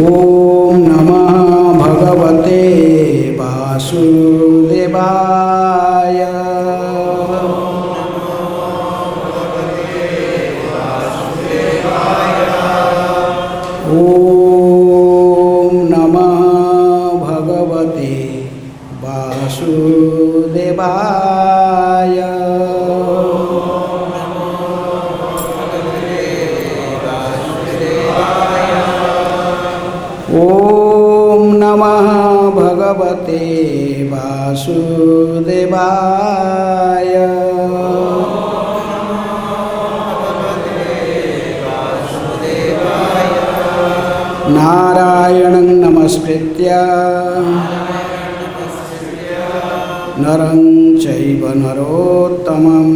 ॐ नमः भगवते वासुदेवाय। ॐ नमः भगवते वासुदेवाय। ॐ नमः भगवते वासुदेवाय। नारायणं नमस्कृत्य नरं चैव नरोत्तमं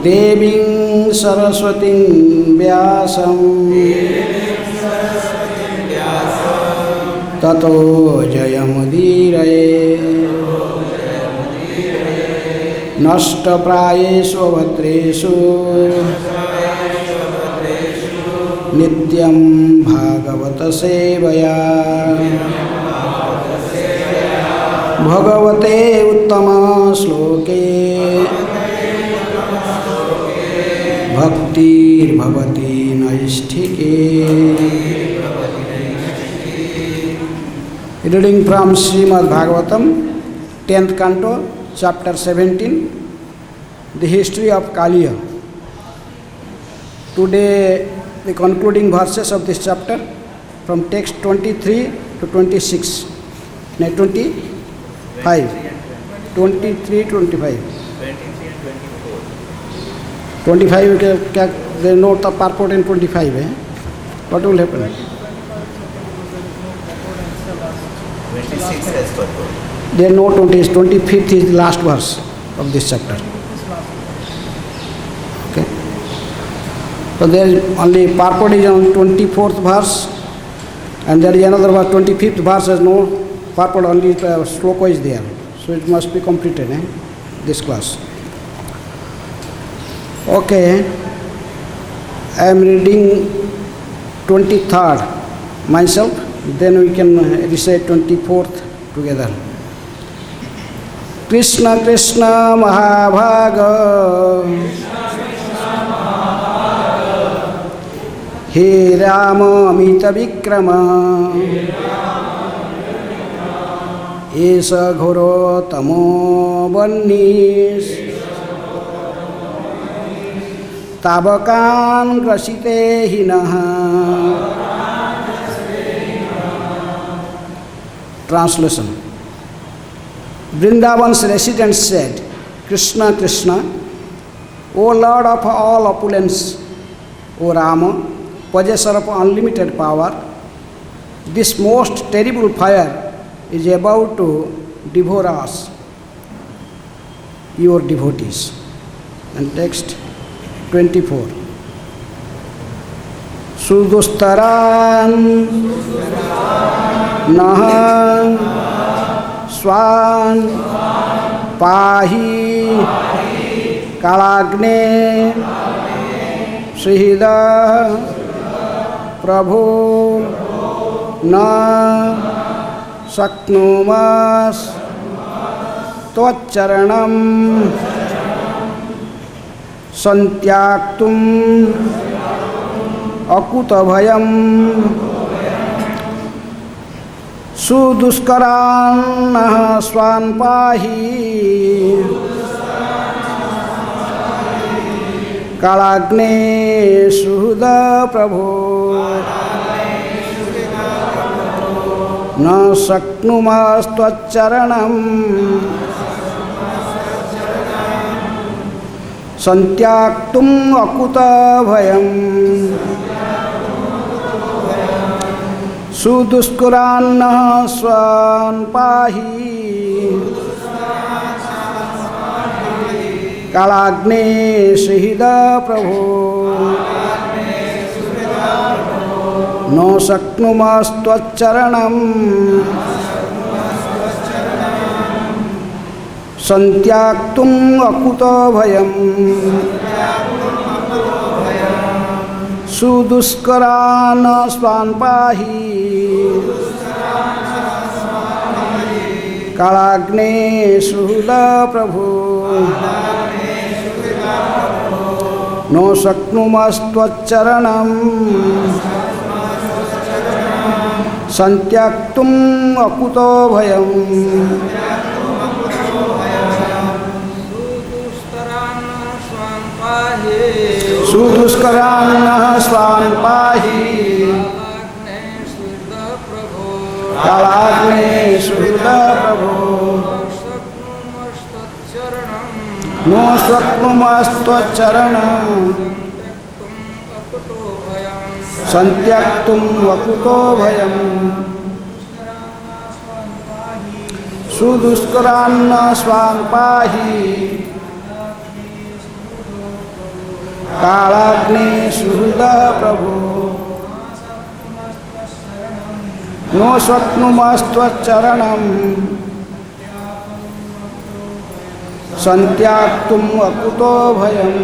देवीं सरस्वतीं व्यासं ततो जयमुदीरये। नष्टप्रायेषु भद्रेषु नित्यं भागवत सेवया। भगवते उत्तम श्लोके भक्तिर्भवति नैष्ठिके। Reading from Srimad Bhagavatam, 10th canto, chapter 17, the history of Kaliya. Today, the concluding verses of this chapter from text 23 to 26. No, 25. 23, 25. 25, they note the purport in 25. What will happen? 26 has purport. They know 25th is the last verse of this chapter. Okay. So there is only purport is on 24th verse, and there is another verse, 25th verse has no purport, only sloka is there. So it must be completed, this class. Okay, I am reading 23rd myself, then we can recite 24th together. Kṛṣṇa Kṛṣṇa Mahabhaga He Rama Amita Vikrama Esa Ghoro Tamo Vannis Tabakan Grasite Hinaha. Translation. Vrindavan's residents said, Kṛṣṇa Kṛṣṇa, O Lord of all opulence, O Rama, possessor of unlimited power, this most terrible fire is about to devour us, your devotees. And text 24. Su-dustarān naha svān pāhi kāla-agneḥ suhṛdaḥ prabho na śaknumas tvat-caraṇaṁ santyaktum akuto-bhayam su-dustarān svān pāhi kāla-agneḥ suhṛdaḥ prabho na śaknumas tvat-caraṇam santyaktum akuto-bhayam su-dustarān svān pāhi kāla-agneḥ suhṛdaḥ prabho no śaknumas tvat-caraṇam santyaktum akuto-bhayam su-dustarān svān pāhi kāla-agneḥ suhṛdaḥ prabho no śaknumas tvat-caraṇaṁ santyaktum akuto-bhayam su-dustarān svān pāhi kāla-agneḥ suhṛdaḥ prabho no śaknumas tvat-caraṇam santyaktum akuto-bhayam su-dustarān svān pāhi kāla-agneḥ suhṛdaḥ prabho no śaknumas tvat-caraṇam santyaktum akuto-bhayam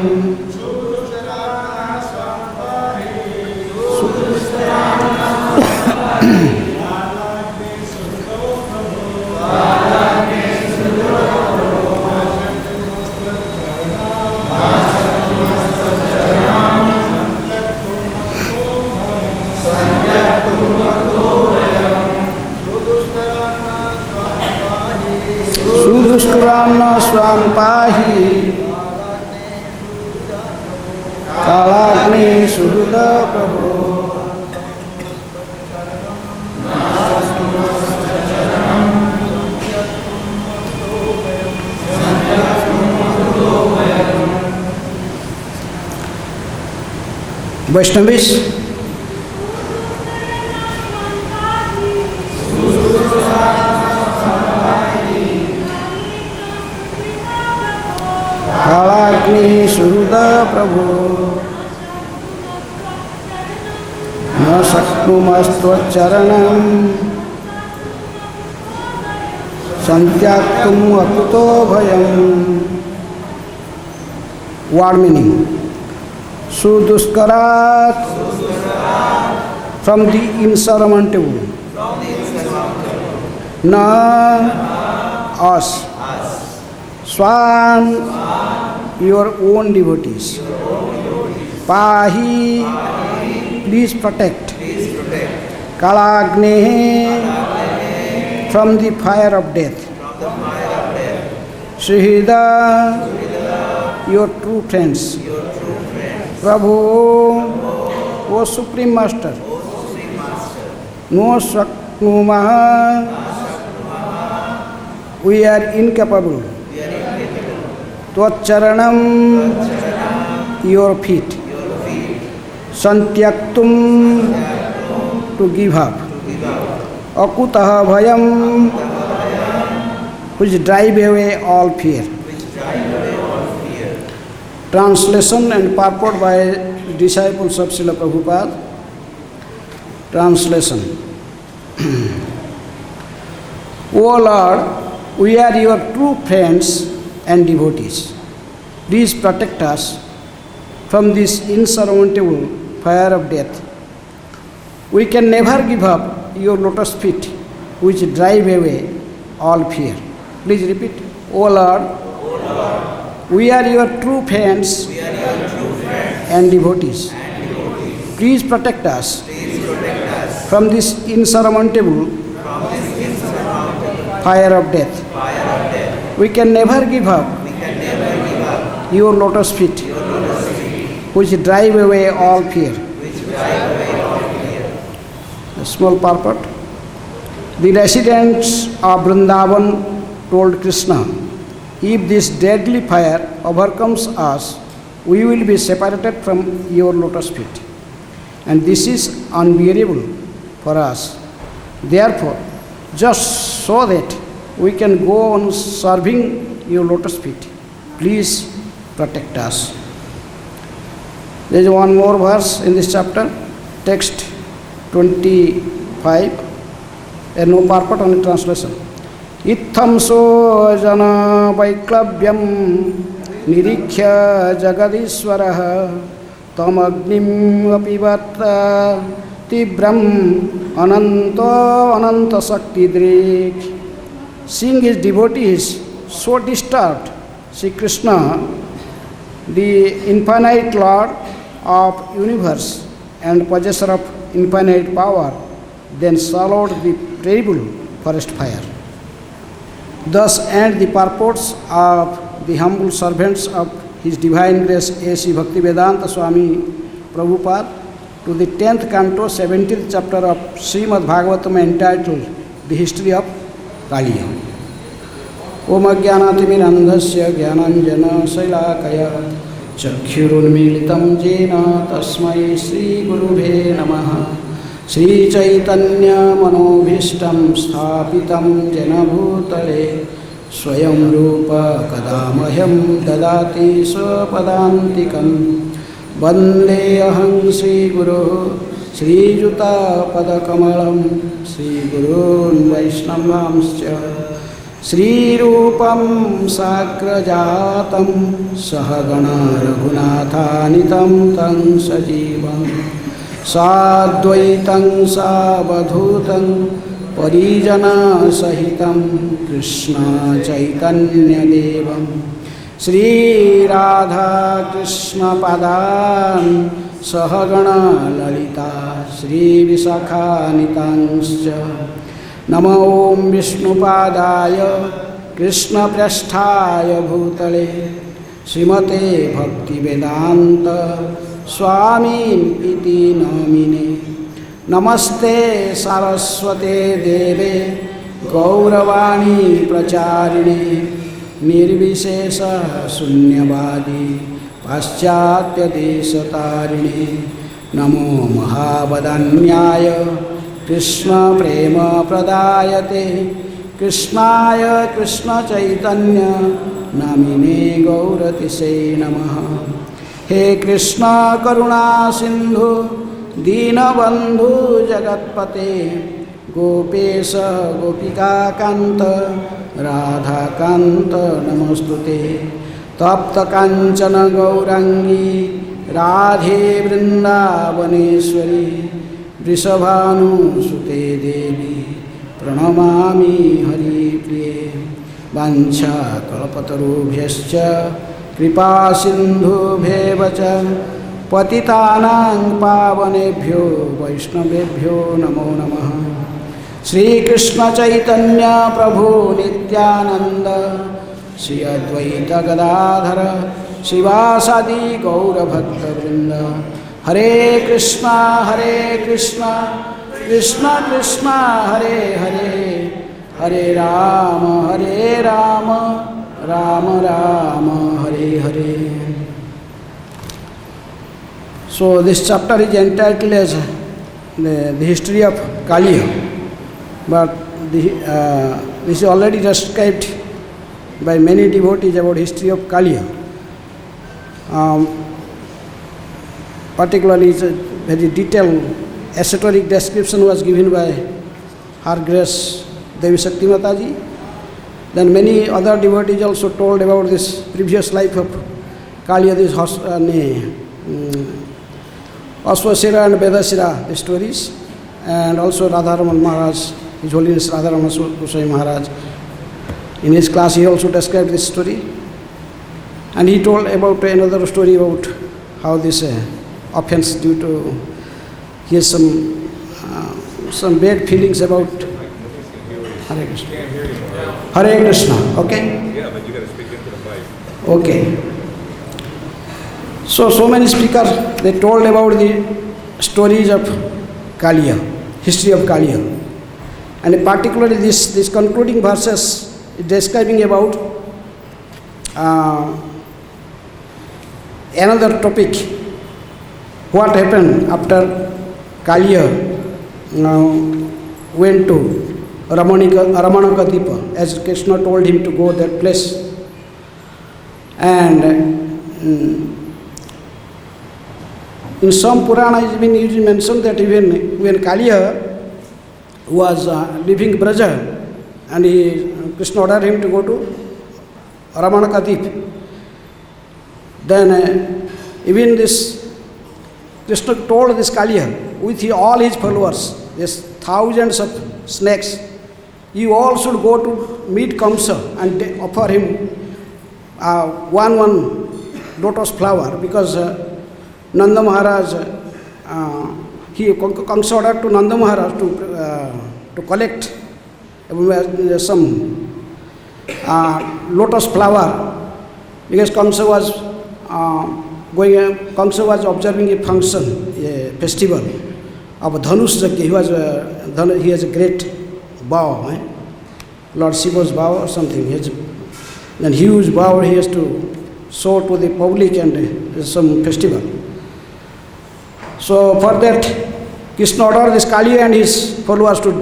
su-dustarān svān pāhi kāla-agneḥ suhṛdaḥ prabho Vaishnavis, kāla-agneḥ suhṛdaḥ prabho no śaknumas tvat-caraṇam santyaktum akuto-bhayam. Word meaning: su-dustarāt, from the insurmountable, na, us, svān, your own devotees, pāhi, please protect, kāla-agneḥ, from the fire of death, suhṛdaḥ, your true friends, prabho, O Supreme Master, no śaknumaḥ, we are incapable, tvat-caraṇam, your feet, santyaktum, to give up, akutaḥ-bhayam, which drive away all fear. Translation and purport by disciples of Srila Prabhupada. Translation. O Lord, we are your true friends and devotees. Please protect us from this insurmountable fire of death. We can never give up your lotus feet, which drive away all fear. Please repeat. O Lord, we are your true friends and devotees. Please protect us from this insurmountable fire of death. We can never give up your lotus feet, which drive away all fear. A small purport. The residents of Vrindavan told Kṛṣṇa, if this deadly fire overcomes us, we will be separated from your lotus feet. And this is unbearable for us. Therefore, just so that we can go on serving your lotus feet, please protect us. There is one more verse in this chapter, text 25, and no purport, only translation. Itham so jana vaiklavyam nirikhya jagadishwaraha tam agnim apivat tibram ananta shakti drik. Seeing his devotees so disturbed, Sri Kṛṣṇa, the infinite Lord of universe and possessor of infinite power, then swallowed the terrible forest fire. Thus end the purports of the humble servants of His Divine Grace A.C. Bhaktivedanta Swami Prabhupada to the 10th canto, 17th chapter of Srimad Bhagavatam entitled The History of Kaliya. Om ajnānatimirandhasya jnānanjana shailakaya चक्षुरुन्मीलितं येन तस्मै श्रीगुरुवे नमः। श्रीचैतन्यमनोभीष्टं स्थापितं येन भूतले स्वयं रूप कदा मह्यं ददाति स्वपदान्तिकं। वन्देऽहं श्रीगुरुः श्रीयुतापदकमलं श्रीगुरून् वैष्णवांश्च श्रीरूपं साग्रजातं सहगणा रघुनाथान्वितं तं सजीवं साद्वैतं सावधूतं परिजनसहितं कृष्ण चैतन्यदेवं श्रीराधाकृष्णपादान् सहगणा ललिता श्रीविशाखान्वितांश्च। नमो ओं विष्णुपादाय कृष्णप्रेष्ठाय भूतले श्रीमते भक्तिवेदांत स्वामिनिति नामिने। नमस्ते सारस्वते देवे गौरवाणी प्रचारिणे निर्विशेष शून्यवादी पाश्चात्यदेशतारिणे। नमो महावदन्याय कृष्ण प्रेम प्रदायते कृष्णाय कृष्ण चैतन्य नामिने गौरतिसे नमः। हे कृष्ण करुणा सिंधु दीनबंधु जगत्पते गोपेश गोपिका कांत राधाकांत नमस्तुते। तप्त कांचन गौरांगी राधे वृंदावनेश्वरी वृषभानुसुते देवी प्रणमामि हरिप्रिये। वाञ्छाकल्पतरुभ्यश्च कृपा सिन्धुभ्येव च पतितानां पावनेभ्यो वैष्णवेभ्यो नमो नमः। श्रीकृष्ण चैतन्य प्रभु नित्यानंद श्री अद्वैत गदाधर शिवासादि गौरभक्तवृंद। हरे Krishna Krishna Krishna Hare Hare Hare Ram Ram Ram Hare Hare. So this chapter is entitled as the history of Kaliya, but this is already described by many devotees about history of Kaliya. Particularly, it's a very detailed esoteric description was given by Her Grace Devi Shakti Mataji. Then many other devotees also told about this previous life of Kaliya, this Aswasira and Vedasira, the stories, and also Radharaman Maharaj, His Holiness Radharaman Goswami Maharaj. In his class he also described this story. And he told about another story about how this offense due to he has some bad feelings about Hare Krishna. Hare Krishna, okay? Yeah, but you got to speak into the mic. Okay. So many speakers, they told about the stories of Kaliya, history of Kaliya. And particularly this concluding verses is describing about another topic. What happened after Kaliya went to Ramanakadipa, as Kṛṣṇa told him to go that place. And in some Purana it has been mentioned that even when Kaliya was leaving Braja, and Kṛṣṇa ordered him to go to Ramanakadip, then even this Krishna told this Kaliya with all his followers, there's thousands of snakes, you all should go to meet Kamsa and offer him one lotus flower, because Nanda Maharaj, Kamsa ordered to Nanda Maharaj to collect some lotus flower, because Kamsa was observing a function, a festival of Dhanush Yajna. He has a great bow, Lord Shiva's bow or something. He has a huge bow he has to show to the public, and some festival. So for that, Kṛṣṇa ordered this Kaliya and his followers to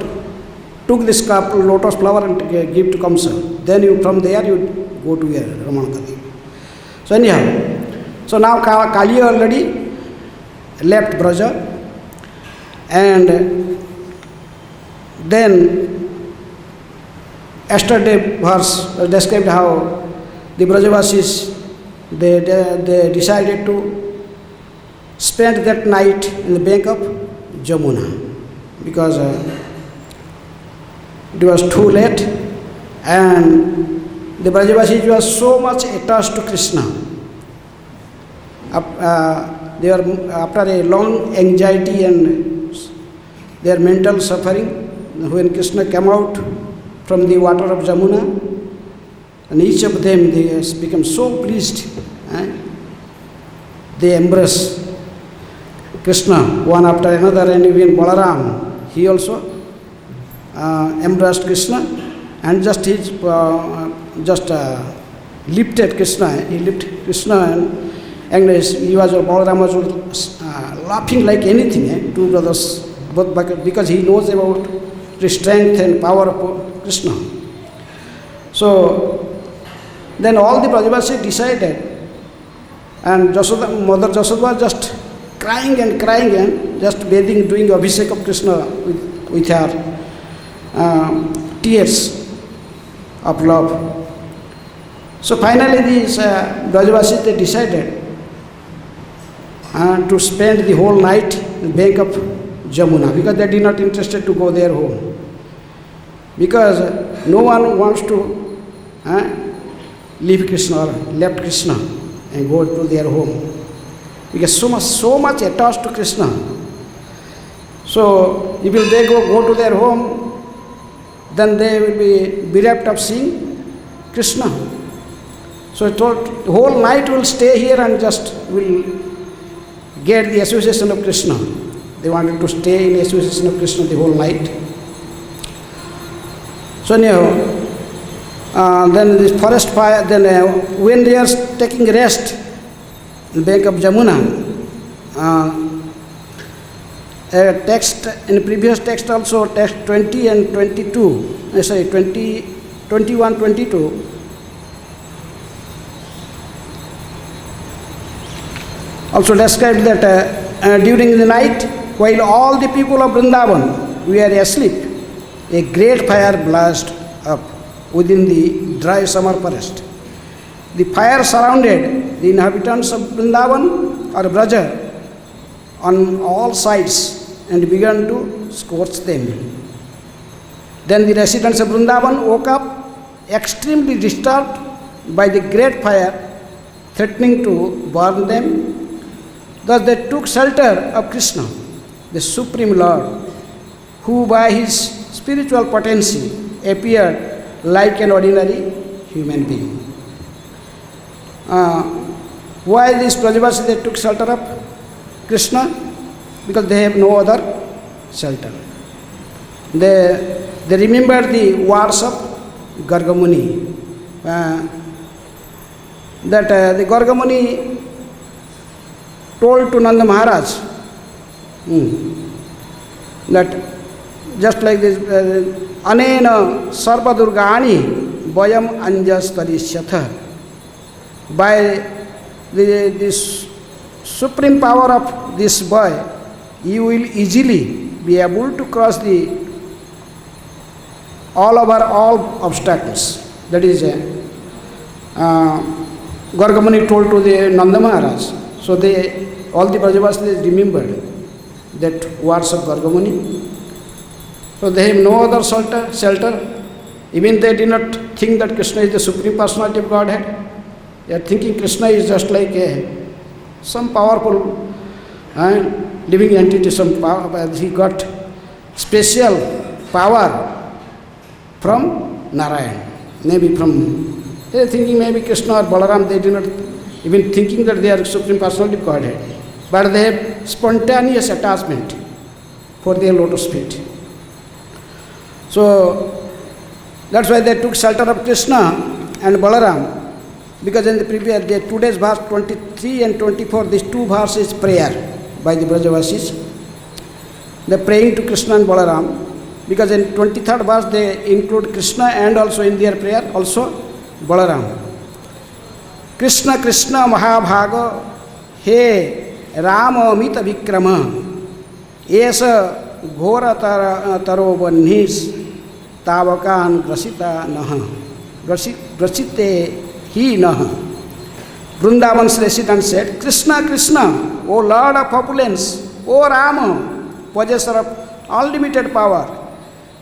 took this lotus flower and give to Kamsa. Then from there you go to here, Ramanatadi. So anyhow, so now Kaliya already left Braja, and then yesterday verse described how the Brajavasis, they decided to spend that night in the bank of Jamuna, because it was too late, and the Brajavasis were so much attached to Kṛṣṇa. They were, after a long anxiety and their mental suffering, when Kṛṣṇa came out from the water of Jamuna, and each of them, they become so pleased. They embrace Kṛṣṇa one after another, and even Balaram, he also embraced Kṛṣṇa, and just lifted Kṛṣṇa. He lifted Kṛṣṇa, and Balaram was laughing like anything. Two brothers, both, because he knows about the strength and power of Kṛṣṇa. So then all the Brajavasis decided, and Mother Jasoda was just crying and just bathing, doing abhishek of Kṛṣṇa with her tears of love. So finally these Brajavasis, they decided to spend the whole night in the bank of Jamuna, because they did not interested to go their home, because no one wants to leave Kṛṣṇa or left Kṛṣṇa and go to their home, because so much attached to Kṛṣṇa. So if they go to their home, then they will be bereft of seeing Kṛṣṇa. So it thought the whole night will stay here and just will get the association of Kṛṣṇa. They wanted to stay in the association of Kṛṣṇa the whole night. So anyhow, then this forest fire, then when they are taking rest in the bank of Jamuna, a text, in the previous text also, text 20 and 22, 21, 22, also described that during the night, while all the people of Vrindavan were asleep, a great fire blazed up within the dry summer forest. The fire surrounded the inhabitants of Vrindavan or Braja on all sides and began to scorch them. Then the residents of Vrindavan woke up extremely disturbed by the great fire threatening to burn them. Thus they took shelter of Kṛṣṇa, the Supreme Lord, who by his spiritual potency appeared like an ordinary human being. Why these Brajavasis, they took shelter of Kṛṣṇa? Because they have no other shelter. They remember the words of Gargamuni, that the Gargamuni told to Nanda Maharaj that just like this, anena sarva durgani bhayam anjas tarishyatha. By this supreme power of this boy, you will easily be able to cross all obstacles. That is, Gargamuni told to the Nanda Maharaj. So they all the Brajavasis remembered that words of Gargamuni. So they have no other shelter. Even they did not think that Kṛṣṇa is the Supreme Personality of Godhead. They are thinking Kṛṣṇa is just like some powerful living entity, some power. He got special power from Narayan. Maybe from, they are thinking maybe Kṛṣṇa or Balaram, they did not even thinking that they are Supreme Personality of Godhead. But they have spontaneous attachment for their lotus feet. So that's why they took shelter of Kṛṣṇa and Balaram. Because in the previous day, today's verse 23 and 24, these two verses prayer by the Brajavasis. They are praying to Kṛṣṇa and Balaram. Because in 23rd verse they include Kṛṣṇa and also in their prayer also Balaram. Kṛṣṇa Kṛṣṇa Mahabhaga He Rama Amita Vikrama Esa Ghora Taro Banhis Tavakan Grasita Naha Grasite He Naha. Vṛndāvan's resident said, Kṛṣṇa Kṛṣṇa, O Lord of opulence, O Rama, possessor of unlimited power,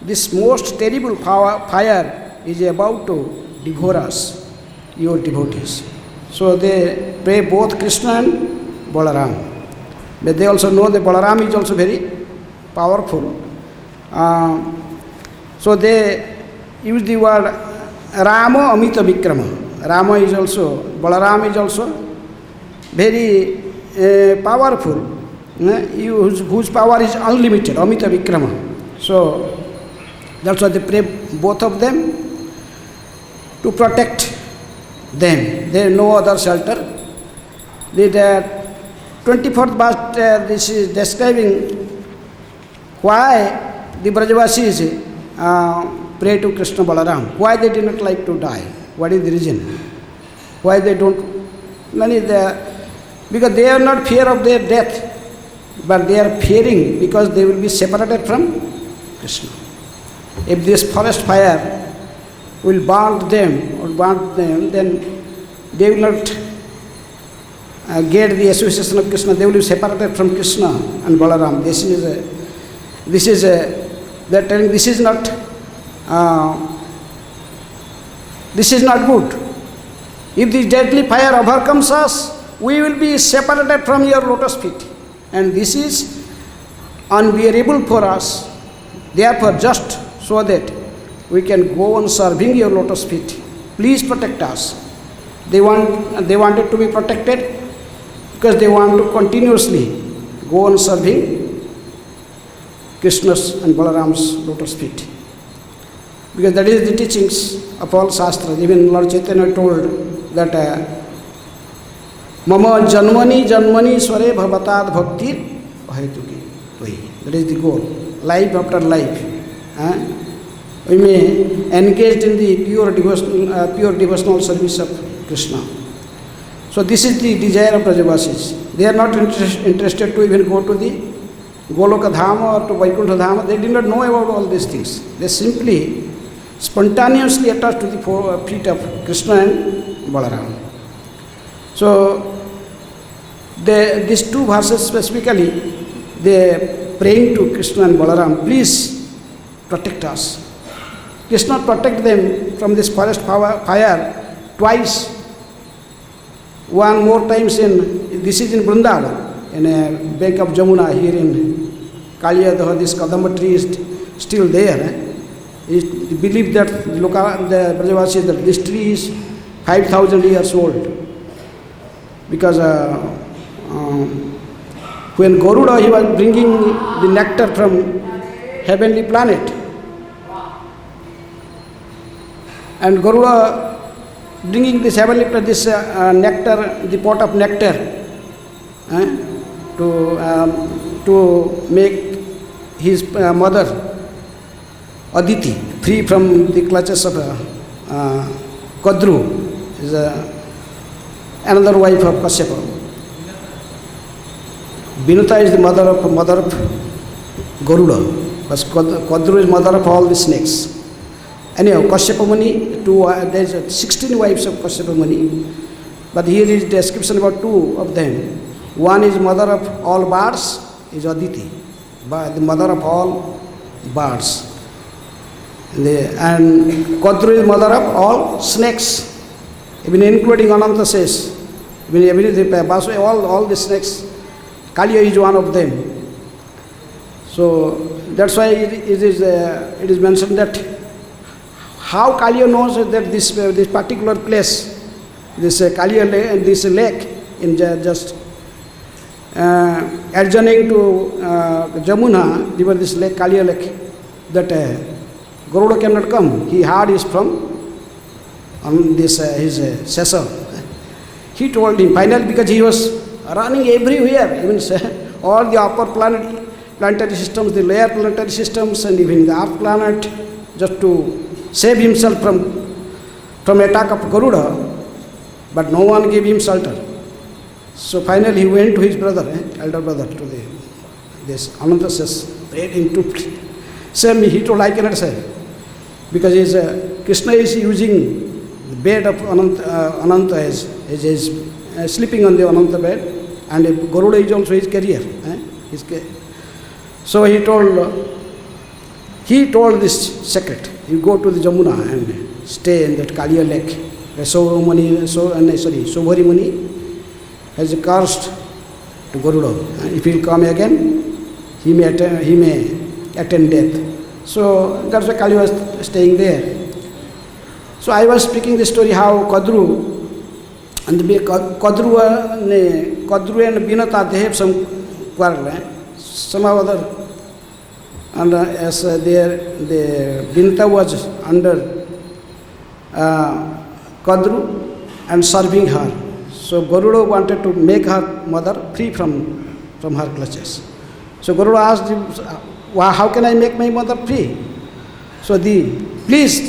this most terrible fire is about to devour us, your devotees. So they pray both Kṛṣṇa and Balaram. But they also know that Balaram is also very powerful. So they use the word Rama Amita Vikrama. Rama is also, Balaram is also very powerful, whose power is unlimited, Amita Vikrama. So that's why they pray both of them to protect them. There is no other shelter. The 24th verse, this is describing why the Brajavasis pray to Kṛṣṇa Balaram, why they did not like to die. What is the reason? Why they don't? Because they are not fear of their death, but they are fearing because they will be separated from Kṛṣṇa. If this forest fire will burn them, then they will not get the association of Kṛṣṇa. They will be separated from Kṛṣṇa and Balaram. They are telling this is not good. If this deadly fire overcomes us, we will be separated from your lotus feet. And this is unbearable for us. Therefore, just so that we can go on serving your lotus feet, please protect us. They wanted to be protected because they want to continuously go on serving Kṛṣṇa's and Balaram's lotus feet. Because that is the teachings of all Shastras. Even Lord Chaitanya told that Mama Janmani Janmani Sware Bhavatad Bhaktir Pahetuki. That is the goal. Life after life. We may engage in the pure devotional service of Kṛṣṇa. So this is the desire of Brajavasis. They are not interested to even go to the Goloka Dhama or to Vaikuntha Dhama. They did not know about all these things. They simply spontaneously attached to the feet of Kṛṣṇa and Balaram. So these two verses specifically, they are praying to Kṛṣṇa and Balaram, please protect us. Kṛṣṇa protect them from this forest fire twice. One more times this is in Vrindavan, in a bank of Jamuna here in Kaliadaha. This Kadamba tree is still there. It believed that the Brajavasis that this tree is 5,000 years old. Because when Garuda, he was bringing the nectar from heavenly planet. And Garuda bringing this heavenly planet, this nectar, the pot of nectar, to make his mother Aditi free from the clutches of Kadru, is another wife of Kashyapa. Binuta is the mother of Garuda, but Kadru is mother of all the snakes. Anyhow, Kashyapa Muni, there are 16 wives of Kashyapa Muni, but here is description about two of them. One is mother of all birds, is Aditi, the mother of all birds. And Kadru is mother of all snakes, even including Ananta says, all the snakes. Kaliya is one of them. So that's why it is mentioned that how Kaliya knows that this particular place, this Kaliya lake, this lake in just adjoining to Jamuna, river, this lake, Kaliya lake, that Garuda cannot come. He heard is from his Sesa. He told him finally, because he was running everywhere, even all the upper planetary systems, the lower planetary systems, and even the earth planet, just to save himself from attack of Garuda, but no one gave him shelter. So finally he went to his brother, elder brother, to this Ananta says, prayed him to save me. He told, I cannot save, because Kṛṣṇa is using the bed of Ananta as sleeping on the Ananta bed, and Garuda is also his carrier. So he told this secret. You go to the Jamuna and stay in that Kaliya lake. Sobhari Muni has cursed to Garuda. If he will come again, he may attain death. So that's why Kaliya was staying there. So I was speaking the story how Kadru and Binata, they have some quarrel, somehow other, and as the Binata was under Kadru and serving her. So Garuda wanted to make her mother free from her clutches. So Garuda asked him, how can I make my mother free? So please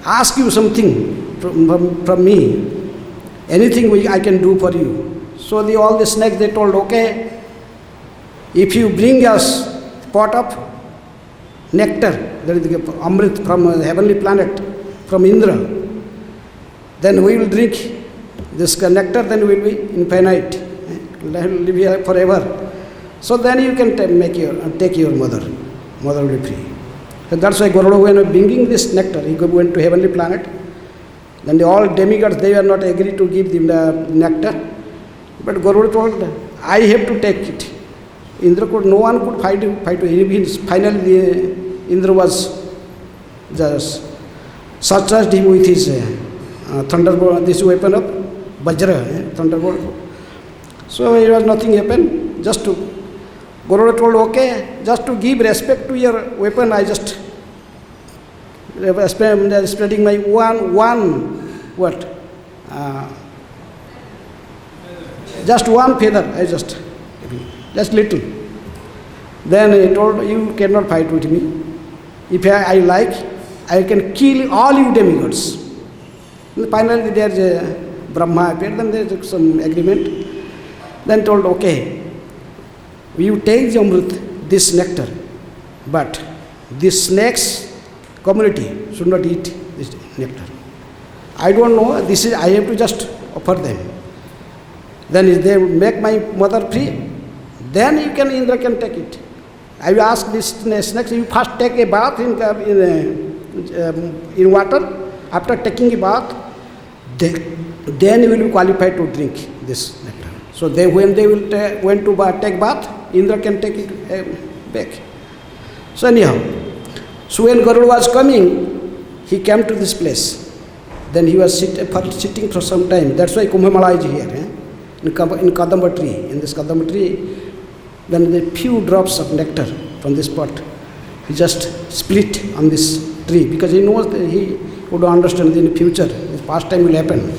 ask you something from me. Anything I can do for you. So all the snakes, they told, okay, if you bring us pot of nectar, that is the Amrit from the heavenly planet, from Indra, then we will drink this nectar, then we will be infinite, live here forever. So then you can take your mother will be free. So that's why Garuda, when bringing this nectar, he went to heavenly planet. Then all demigods, they were not agreed to give the nectar. But Garuda told, I have to take it. Indra no one could fight him. Finally, Indra was just surcharged him with his thunderbolt, this weapon of Vajra, thunderbolt. So it was nothing happened. Garuda told, okay, just to give respect to your weapon, I just spreading my just one feather, just little. Then he told, you cannot fight with me. If I like, I can kill all you demigods. And finally there is a Brahma appeared, then there is some agreement. Then told, okay, you take the Amrit, this nectar, but this snake's community should not eat this nectar. I don't know, I have to just offer them. Then if they make my mother free, then Indra can take it. I will ask this snake, you first take a bath in water. After taking a bath, then you will be qualified to drink this nectar. So when they will went to take bath, Indra can take it back. So anyhow, so when Garuda was coming, he came to this place. Then he was sitting for some time. That's why Kumbh Mela is here, in Kadamba tree. In this Kadamba tree, then the few drops of nectar from this pot, he just split on this tree, because he knows that he would understand in the future, this past time will happen.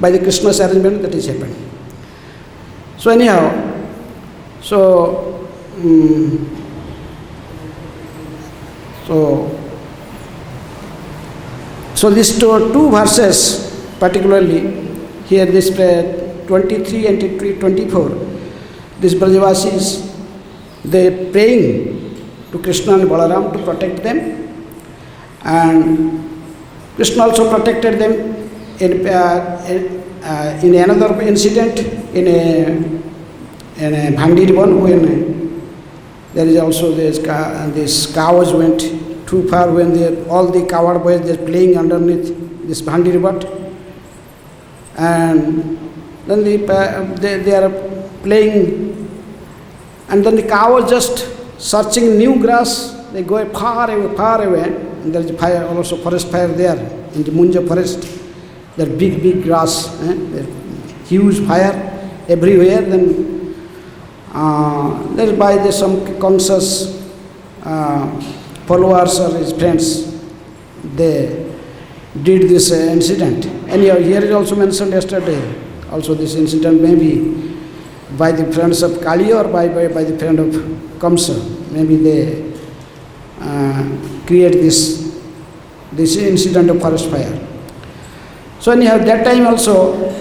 By the Kṛṣṇa's arrangement, that is happened. So anyhow, So these two verses, particularly here, this 23 and 24, these Brajavasis, they praying to Kṛṣṇa and Balaram to protect them, and Kṛṣṇa also protected them in another incident in in Vrindavan, when there is also this cows went too far, when all the coward boys they're playing underneath this Vrindavan, and then they are playing, and then the cow is just searching new grass. They go far away, and there is fire, also forest fire there in the Munja forest. There big grass, huge fire everywhere. Then there by some conscious followers or his friends, they did this incident. And here is also mentioned yesterday, also this incident may be by the friends of Kali or by the friend of Kṛṣṇa. Maybe they create this incident of forest fire. So anyhow, that time also,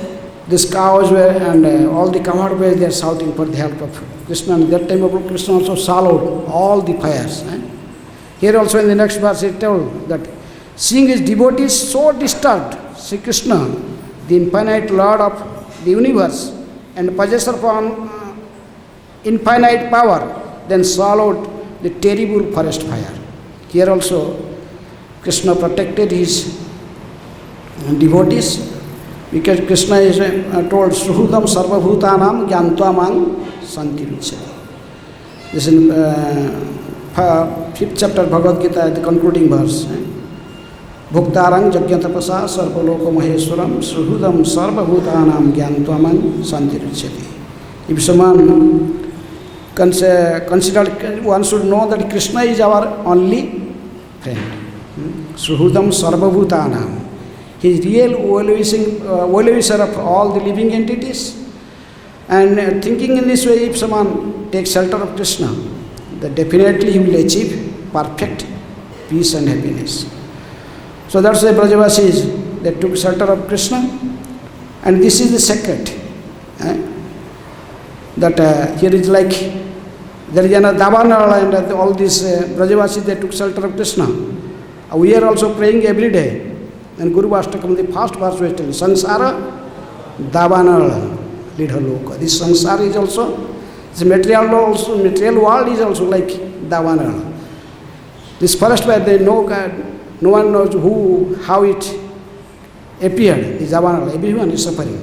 these cows were, and all the coward boys, they are shouting for the help of Kṛṣṇa. And that time Kṛṣṇa also swallowed all the fires. Here also in the next verse it told that, seeing his devotees so disturbed, Sri Kṛṣṇa, the infinite Lord of the universe and possessor of infinite power, then swallowed the terrible forest fire. Here also Kṛṣṇa protected his devotees, because Kṛṣṇa is told, suhṛdaḥ sarvabhūtānaṁ gyāntva maṁ santyaktum. This is in 5th chapter Bhagavad-Gita, the concluding verse. Bhuktāraṁ jagyatapasa sarvaloka maheswaram suhṛdaḥ sarvabhūtānaṁ gyāntva maṁ santyaktum. If someone considered, one should know that Kṛṣṇa is our only friend. Suhṛdaḥ sarvabhūtānaṁ. He is real well-wisher of all the living entities. And thinking in this way, if someone takes shelter of Kṛṣṇa, then definitely he will achieve perfect peace and happiness. So that's why Brajavasis, they took shelter of Kṛṣṇa. And this is the secret. That here is like, there is another Vṛndāvana, and all these Brajavasis, they took shelter of Kṛṣṇa. We are also praying every day. And Guru Vastakam, the first verse was telling, Sansara Vṛndāvana Lidha Loka. This Sansara is also, the material world is also like Vṛndāvana. This first where they know God, no one knows how it appeared, is Vṛndāvana. Everyone is suffering.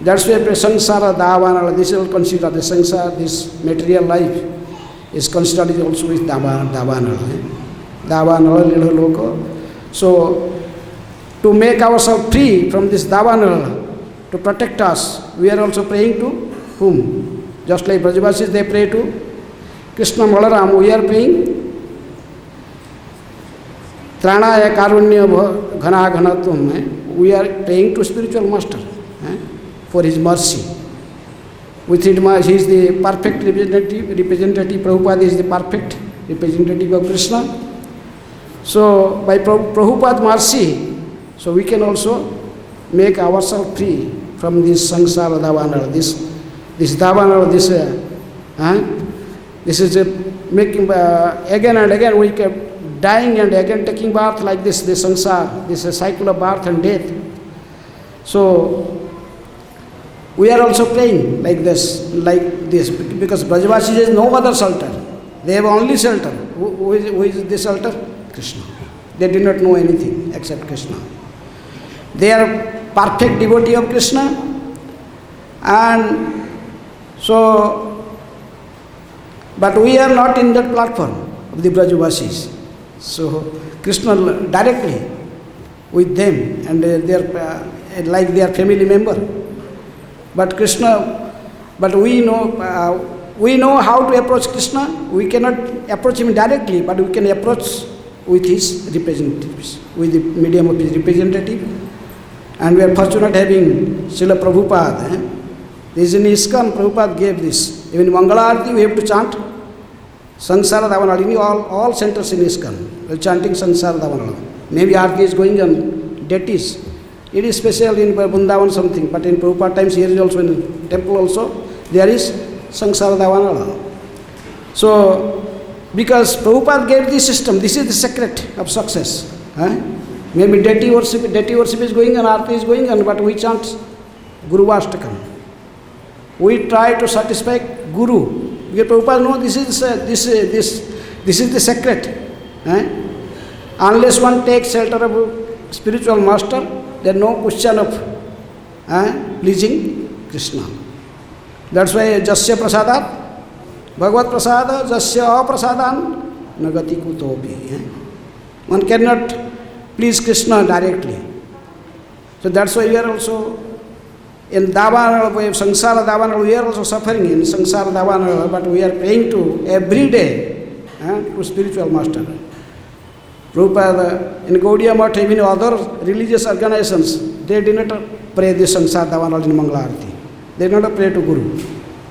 That's why Sansara Vṛndāvana, this is considered, the Sansara, this material life is considered also with Vṛndāvana. Vṛndāvana Lidha Loka. So, to make ourselves free from this Vṛndāvana, to protect us, we are also praying to whom? Just like Brajavasis, they pray to Kṛṣṇa Balaram, we are praying tvac-caraṇaṁ. We are praying to spiritual master for his mercy. With it, he is the perfect representative. Prabhupada is the perfect representative of Kṛṣṇa. So, by Prabhupada's mercy, so we can also make ourselves free from this samsara Vṛndāvana. This Vṛndāvana, this is making again and again we keep dying and again taking birth like this samsara, this cycle of birth and death. So we are also praying like this, because Brajavasis is no other shelter. They have only shelter. Who is this shelter? Kṛṣṇa. They do not know anything except Kṛṣṇa. They are perfect devotee of Kṛṣṇa, and so, but we are not in that platform of the Brajavasis. So Kṛṣṇa directly with them, and they are like their family member. But Kṛṣṇa, but we know how to approach Kṛṣṇa. We cannot approach him directly, but we can approach with his representatives, with the medium of his representative. And we are fortunate having Srila Prabhupada. This is in ISKCON, Prabhupada gave this. Even in Mangala Arati we have to chant Sansara Vṛndāvana. In all centers in ISKCON, we are chanting Sansara Vṛndāvana. Maybe Arati is going on deities. It is special in Vrindavan something, but in Prabhupada times here is also in temple also, there is Sansara Vṛndāvana. So, because Prabhupada gave this system, this is the secret of success. Maybe deity worship is going on, arati is going on, but we chant Guru Vastakam. We try to satisfy Guru. Because Prabhupada knows this is the secret. Unless one takes shelter of a spiritual master, there is no question of pleasing Kṛṣṇa. That's why jasya prasadat, Bhagavad prasada, jasya aprasadan, nagati kutopi. One cannot please Kṛṣṇa directly. So that's why we are also in Davana, Sansara Davana, we are also suffering in Sansara Davana, but we are praying to every day to spiritual master. Prabhupada, in Gaudiya Math, even other religious organizations, they did not pray this Sansara Davana in Mangala-arati. They did not pray to Guru.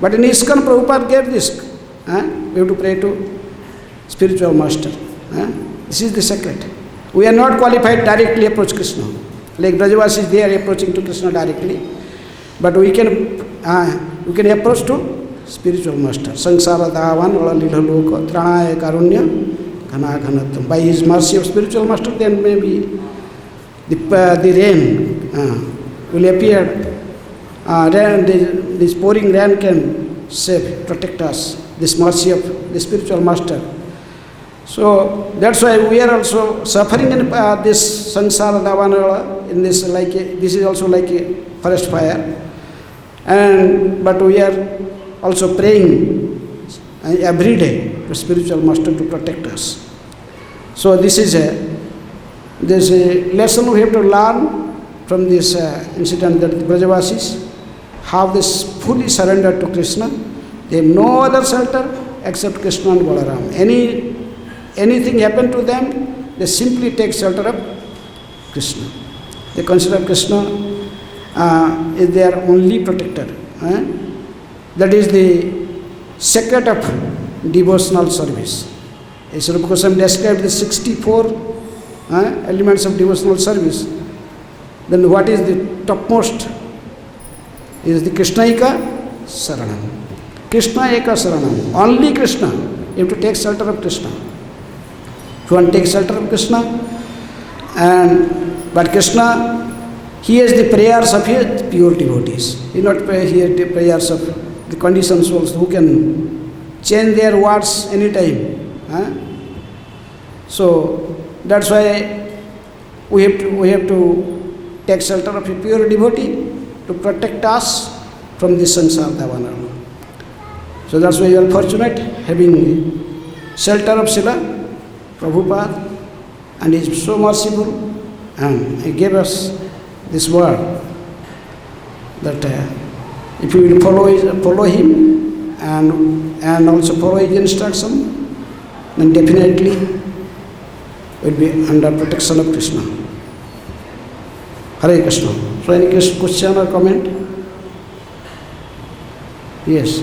But in ISKCON, Prabhupada gave this. We have to pray to spiritual master. This is the secret. We are not qualified directly approach Kṛṣṇa. Like Brajavasis, they are approaching to Kṛṣṇa directly. But we can approach to spiritual master. Sansara Dhavan, Lilha Tranaya Karunya, Ghana Ghanatam. By his mercy of spiritual master, then maybe the rain will appear. This pouring rain can save, protect us. This mercy of the spiritual master. So that's why we are also suffering in this Sansara Dhavanala, in this this is also like a forest fire. But we are also praying every day to spiritual master to protect us. So this is a lesson we have to learn from this incident that the Brajavasis have this fully surrendered to Kṛṣṇa. They have no other shelter except Kṛṣṇa and Balaram. Anything happen to them, they simply take shelter of Kṛṣṇa. They consider Kṛṣṇa is their only protector. That is the secret of devotional service. As Rupa Goswami described the 64 elements of devotional service, then what is the topmost is the Kṛṣṇaika Saranam. Kṛṣṇaika Saranam. Only Kṛṣṇa. You have to take shelter of Kṛṣṇa. If you want to take shelter of Kṛṣṇa, but Kṛṣṇa, he has the prayers of his pure devotees. He not pray here the prayers of the conditioned souls who can change their words anytime. So that's why we have to take shelter of a pure devotee to protect us from this Sansara Dhavanala. So that's why you are fortunate having shelter of Srila Prabhupada, and he is so merciful, and he gave us this word that if we will follow him and also follow his instruction, then definitely will be under protection of Kṛṣṇa. Hare Krishna. So any question or comment? Yes.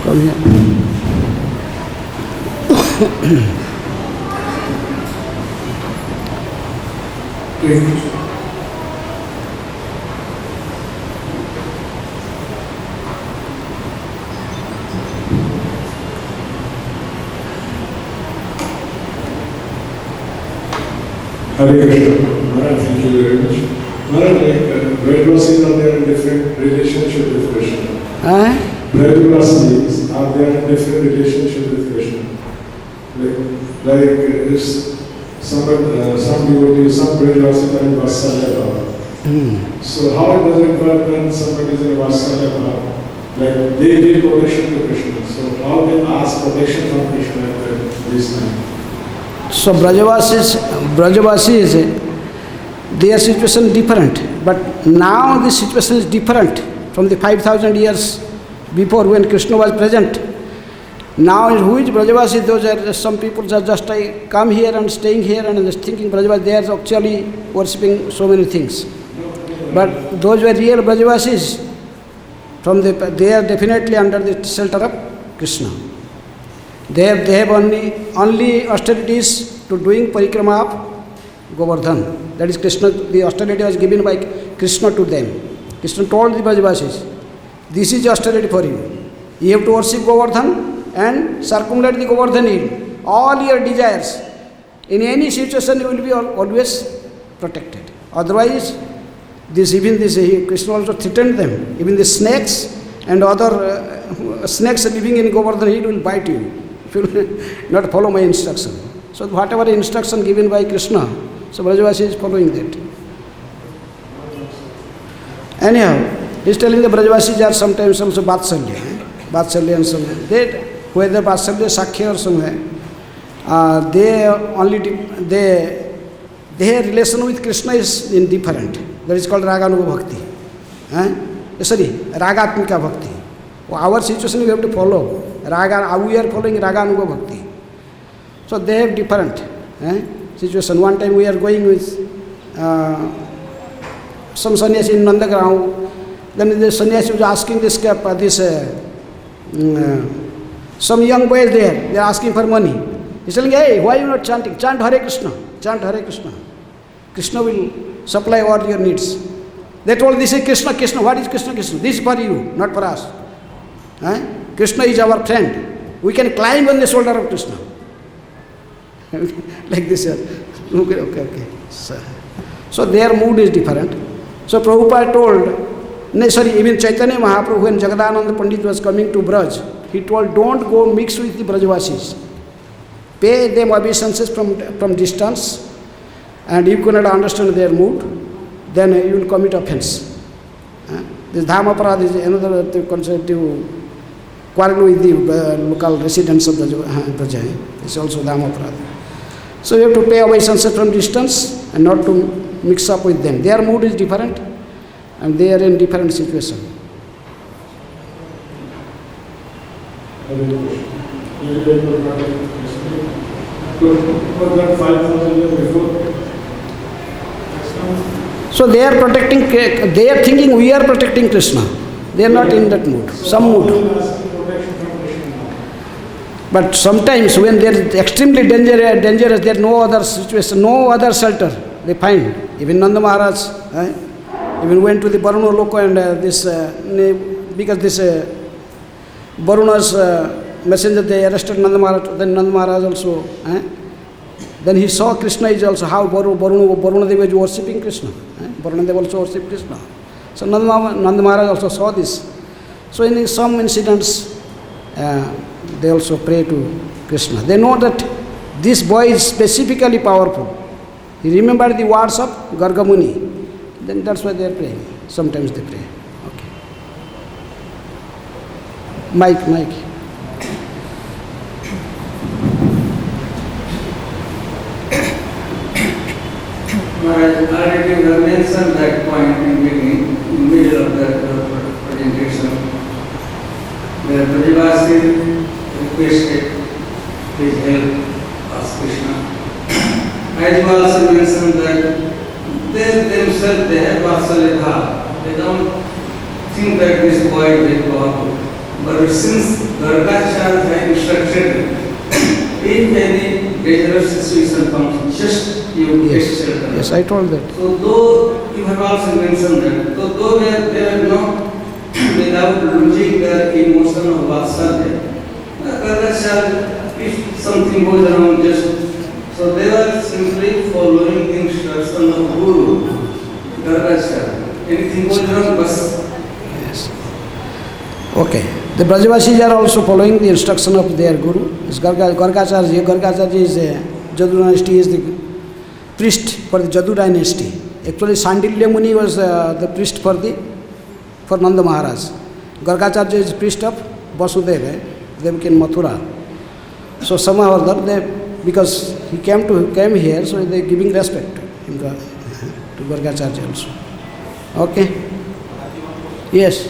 Come here. Hare Krishna. Maharaj, thank you very much. Maharaj, Vṛndāvana, are there in different relationship with Kṛṣṇa? Vṛndāvanas are there in different relationship with Kṛṣṇa? Like if some devotees, some Vṛndāvanas are in Vatsalya. So how does it work when somebody is in Vatsalya? Like they give protection to Kṛṣṇa. So how they ask protection from Kṛṣṇa at this time? So Brajavasis, their situation different, but now the situation is different from the 5,000 years before when Kṛṣṇa was present. Now who is Brajavasi? Those are some people just come here and staying here and just thinking Brajavasi, they are actually worshipping so many things. But those were real Brajavasis, they are definitely under the shelter of Kṛṣṇa. They have only austerities to doing parikrama of Govardhan. That is Kṛṣṇa, the austerity was given by Kṛṣṇa to them. Kṛṣṇa told the Brajavasis, this is austerity for you. You have to worship Govardhan and circumambulate the Govardhan hill. All your desires, in any situation you will be always protected. Otherwise, Kṛṣṇa also threatened them. Even the snakes and other snakes living in Govardhan hill will bite you if you will not follow my instruction. So whatever instruction given by Kṛṣṇa, so Brajavasi is following that. Anyhow, he is telling the Brajavasis are sometimes also Vatsalya and some. They, whether Vatsalya, Sakhya or somewhere, their relation with Kṛṣṇa is indifferent. That is called Raganuga Bhakti. Ragatmika Bhakti. Our situation we have to follow. We are following Raganuga Bhakti. So they have different situation. One time we are going with some sannyasi in Nandagram. Then the sannyasi was asking some young boys there, they are asking for money. He is telling, hey, why are you not chanting? Chant Hare Kṛṣṇa. Chant Hare Kṛṣṇa. Kṛṣṇa will supply all your needs. They told, this is Kṛṣṇa, Kṛṣṇa. What is Kṛṣṇa, Kṛṣṇa? This is for you, not for us. Kṛṣṇa is our friend. We can climb on the shoulder of Kṛṣṇa. Like this. Okay. So their mood is different. So Prabhupada told, even Chaitanya Mahaprabhu, when Jagadananda Pandit was coming to Braj, he told, don't go mix with the Brajavasis. Pay them obeisances from distance, and if you cannot understand their mood, then you will commit offense. This Dhammaparad is another concept to quarrel with the local residents of Braja. It's also Dhammaparad. So you have to pay obeisances from distance and not to mix up with them. Their mood is different and they are in different situation. So they are protecting, they are thinking we are protecting Kṛṣṇa. They are not in that mood, some mood. But sometimes when they are extremely dangerous, there is no other situation, no other shelter they find. Even Nanda Maharaj even went to the Varuna Loka and because this Varuna's messenger, they arrested Nanda Maharaj, then Nanda Maharaj also. Then he saw Kṛṣṇa is also how Varuna Deva is worshipping Kṛṣṇa. Varuna Deva also worship Kṛṣṇa. So Nanda Maharaj also saw this. So in some incidents, they also pray to Kṛṣṇa. They know that this boy is specifically powerful. He remembered the words of Garga Muni. Then that's why they are praying. Sometimes they pray. Okay. Mike. I already mentioned that point in beginning, in middle of the presentation, where Brajavasi requested his help, asked Kṛṣṇa. As you also mentioned that they themselves, they have Vatsalya bhava. They don't think that this boy is very powerful. But since Gargacharya has instructed, if any dangerous situation comes, just you take shelter. Yes, I told that. So though you have also mentioned that, so though they are not without losing their emotion of Vatsalya, Gargacharya, if something goes wrong, just so they were simply following the instruction of Guru, Gargacharya. Anything goes wrong, bas. Yes. Okay. The Brajavasis are also following the instruction of their Guru. Gargacharya. Gargacharya is Jadu dynasty, is the priest for the Jadu dynasty. Actually, Sandilya Muni was the priest for Nanda Maharaj. Gargacharya is priest of Vasudeva, Devaki in Mathura. So somehow or other, because he came here, so they are giving respect to Gargacharya also. Okay? Yes.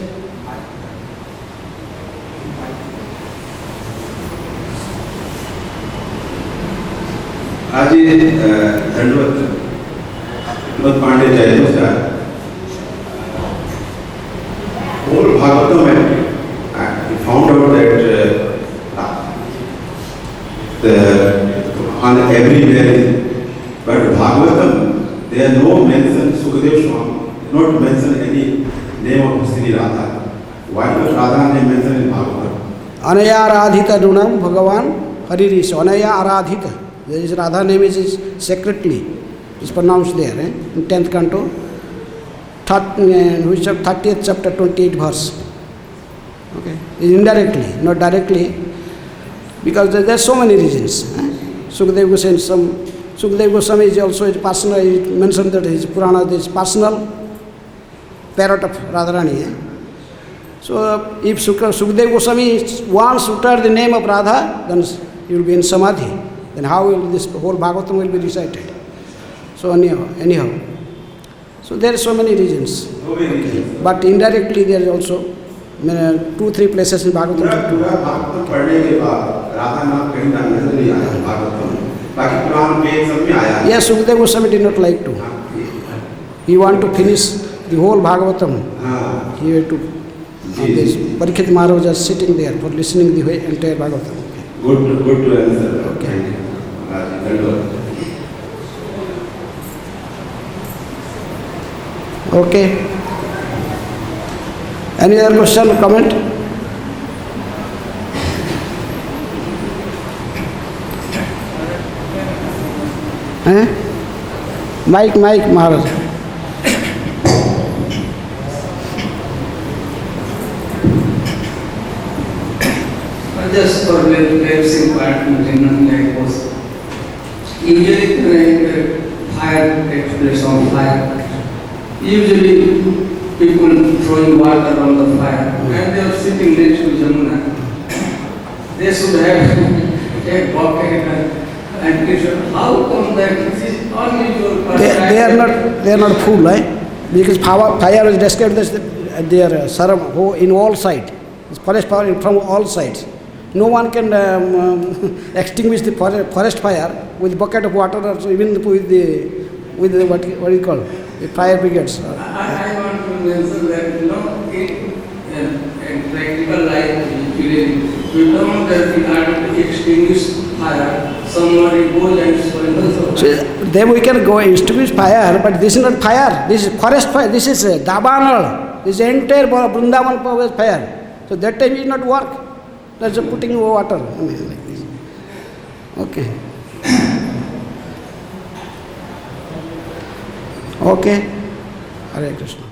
आज दंडवत पांडे जय नमस्कार whole Bhagavatam I found out that the on everywhere. But Bhagavatam, there are no mention Sukadeva Swami, not mention any name of Sri Radha. Why not Radha name mentioned in Bhagavatam? Anaya Aradhita Dunam Bhagavan Hariris. Anaya Aradhita. There is Radha name is secretly. It's pronounced there in 10th canto, which 30th chapter, 28th verse. Okay, indirectly, not directly, because there are so many reasons. Sukadeva Goswami is also personal. He mentioned that his Purana is personal parrot of Radharani. So if Sukadeva Goswami wants to utter the name of Radha, then he will be in samadhi. Then how will this whole Bhagavatam will be recited? So anyhow. So there are so many reasons. Okay. But indirectly there is also 2-3 places in Bhagavatam. Yes, Sukadeva Goswami did not like to. He wanted to finish the whole Bhagavatam. He had to. This Parikshit Maharaj was sitting there for listening the entire Bhagavatam. Good to answer. Okay. Okay. Any other question or comment? Mike Maharaj. Just for relaxing part in like was usually fire takes place on fire. Usually people throwing water on the fire and they are sitting next to Jamuna. They should have a bucket and tissue. How come that this is unusual? They are not fool, right? Because fire is described as their saram in all sides. It's forest fire from all sides. No one can extinguish the forest fire with bucket of water, or even with the what do you call the fire brigades. I want to mention that in practical life, we don't have the art to extinguish fire. Somebody goes and spoils. So then we can go extinguish fire, but this is not fire. This is forest fire. This is Dabanal. This is entire Vrindavan forest fire. So that time it will not work. That's just putting water. I mean, like this. Okay. Okay. Hare Krishna.